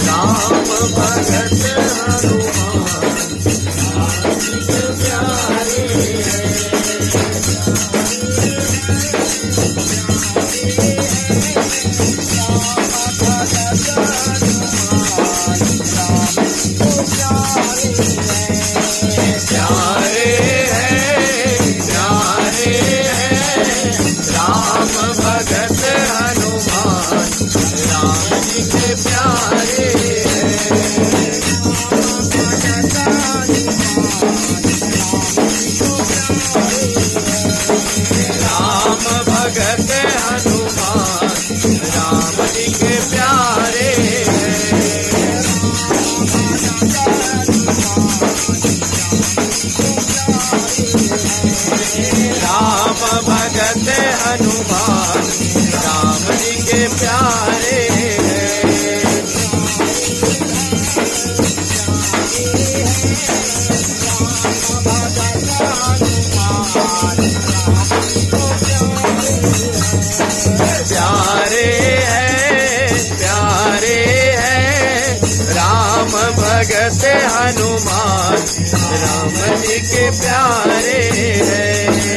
राम भगत हनुमान हनुमान राम जी के प्यारे प्यारे हैं राम भगत हनुमान राम जी के प्यारे हैं।